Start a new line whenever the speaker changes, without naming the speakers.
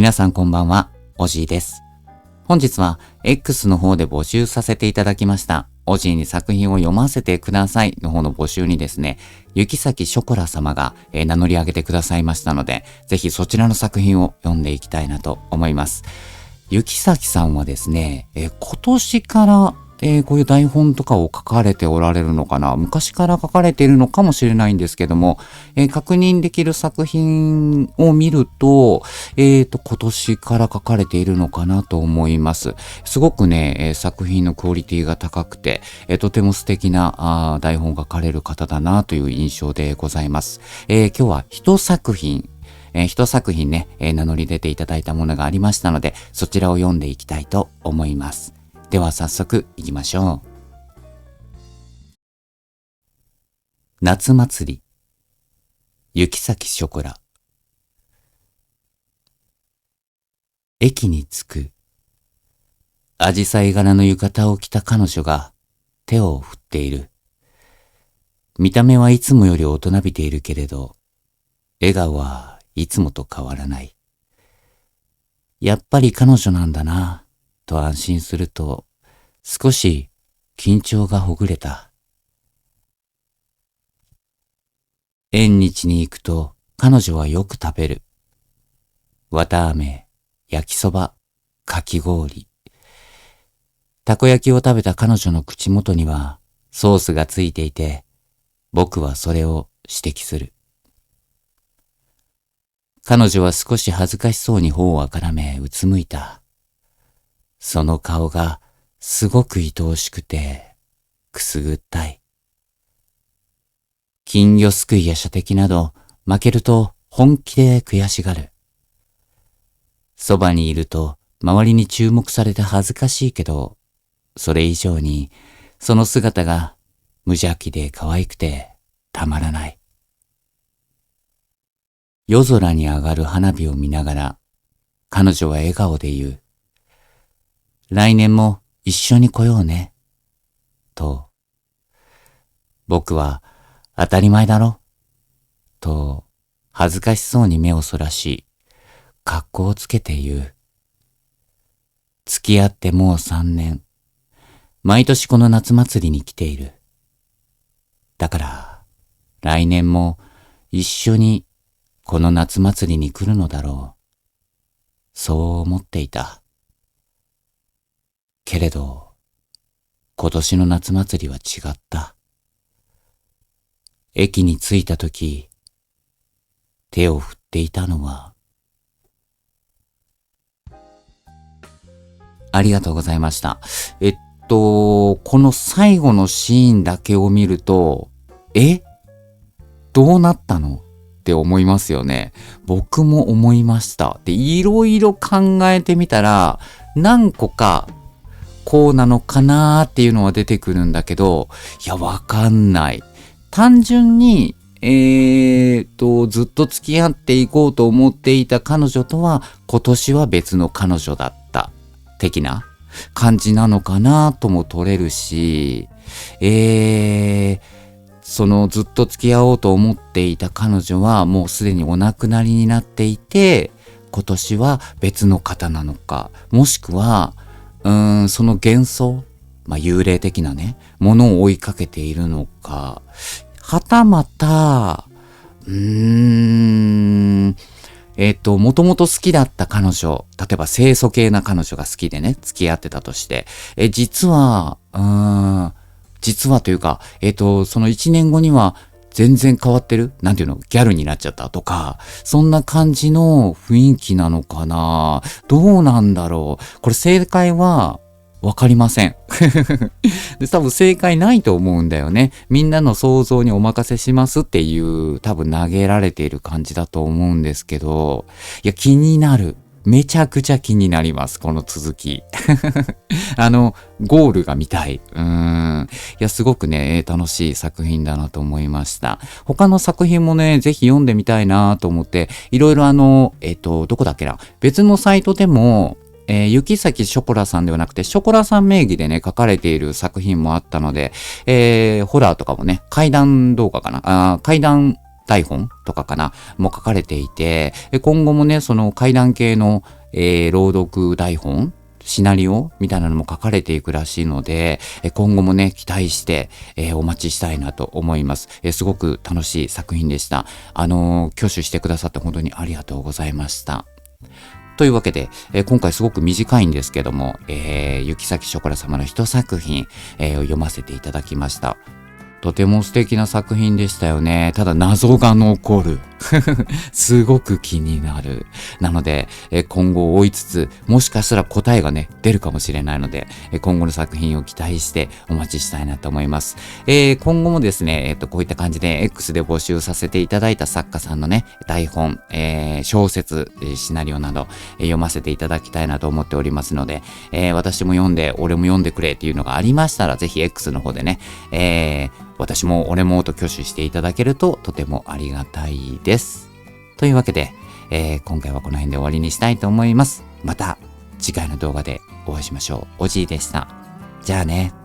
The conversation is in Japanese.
皆さんこんばんは、おじいです。本日は X の方で募集させていただきました、おじいに作品を読ませてくださいの方の募集にですね、雪崎ショコラ様が名乗り上げてくださいましたので、ぜひそちらの作品を読んでいきたいなと思います。雪崎さんはですね、今年からこういう台本とかを書かれておられるのかな、昔から書かれているのかもしれないんですけども、確認できる作品を見ると、今年から書かれているのかなと思います。すごくね、作品のクオリティが高くて、とても素敵な台本を書かれる方だなという印象でございます。今日は一作品ね、名乗り出ていただいたものがありましたので、そちらを読んでいきたいと思います。では早速行きましょう。夏祭り、雪崎ショコラ。駅に着く。紫陽花柄の浴衣を着た彼女が手を振っている。見た目はいつもより大人びているけれど、笑顔はいつもと変わらない。やっぱり彼女なんだな、と安心すると、少し緊張がほぐれた。縁日に行くと彼女はよく食べる。綿あめ、焼きそば、かき氷。たこ焼きを食べた彼女の口元にはソースがついていて、僕はそれを指摘する。彼女は少し恥ずかしそうに頬をあからめうつむいた。その顔がすごく愛おしくてくすぐったい。金魚すくいや射的など負けると本気で悔しがる。そばにいると周りに注目されて恥ずかしいけど、それ以上にその姿が無邪気で可愛くてたまらない。夜空に上がる花火を見ながら彼女は笑顔で言う。来年も一緒に来ようね。と。僕は当たり前だろ。と恥ずかしそうに目をそらし、格好をつけて言う。付き合ってもう3年。毎年この夏祭りに来ている。だから来年も一緒にこの夏祭りに来るのだろう。そう思っていた。けれど、今年の夏祭りは違った。駅に着いたとき、手を振っていたのは、ありがとうございました。この最後のシーンだけを見ると、どうなったのって思いますよね。僕も思いました。で、いろいろ考えてみたら、何個か、こうなのかなーっていうのは出てくるんだけど、いや、わかんない。単純に、ずっと付き合っていこうと思っていた彼女とは、今年は別の彼女だった、的な感じなのかなとも取れるし、そのずっと付き合おうと思っていた彼女はもうすでにお亡くなりになっていて、今年は別の方なのか、もしくは、その幻想、幽霊的なね、ものを追いかけているのか、はたまた、もともと好きだった彼女、例えば清楚系な彼女が好きでね、付き合ってたとして、実はというか、その1年後には全然変わってる？なんていうの？ギャルになっちゃったとか、そんな感じの雰囲気なのかな？どうなんだろう？これ正解はわかりません。で、多分正解ないと思うんだよね。みんなの想像にお任せしますっていう多分投げられている感じだと思うんですけど、いや、気になる。めちゃくちゃ気になります、この続き。ゴールが見たい。いや、すごくね、楽しい作品だなと思いました。他の作品もね、ぜひ読んでみたいなと思って、いろいろどこだっけな、別のサイトでも、雪崎ショコラさんではなくて、ショコラさん名義でね、書かれている作品もあったので、ホラーとかもね、怪談動画かな、怪談台本とかかなも書かれていて、今後もね、その怪談系の、朗読台本シナリオみたいなのも書かれていくらしいので、今後もね、期待して、お待ちしたいなと思います。すごく楽しい作品でした。挙手してくださって本当にありがとうございました。というわけで、今回すごく短いんですけども、雪崎ショコラ様の一作品、読ませていただきました。とても素敵な作品でしたよね。ただ謎が残る。すごく気になる。なので、今後追いつつ、もしかしたら答えがね、出るかもしれないので、今後の作品を期待してお待ちしたいなと思います。今後もですね、こういった感じで X で募集させていただいた作家さんのね、台本、小説、シナリオなど、読ませていただきたいなと思っておりますので、私も読んで、俺も読んでくれっていうのがありましたら、ぜひ X の方でね、私も俺もと挙手していただけるととてもありがたいです。というわけで、今回はこの辺で終わりにしたいと思います。また次回の動画でお会いしましょう。おじいでした。じゃあね。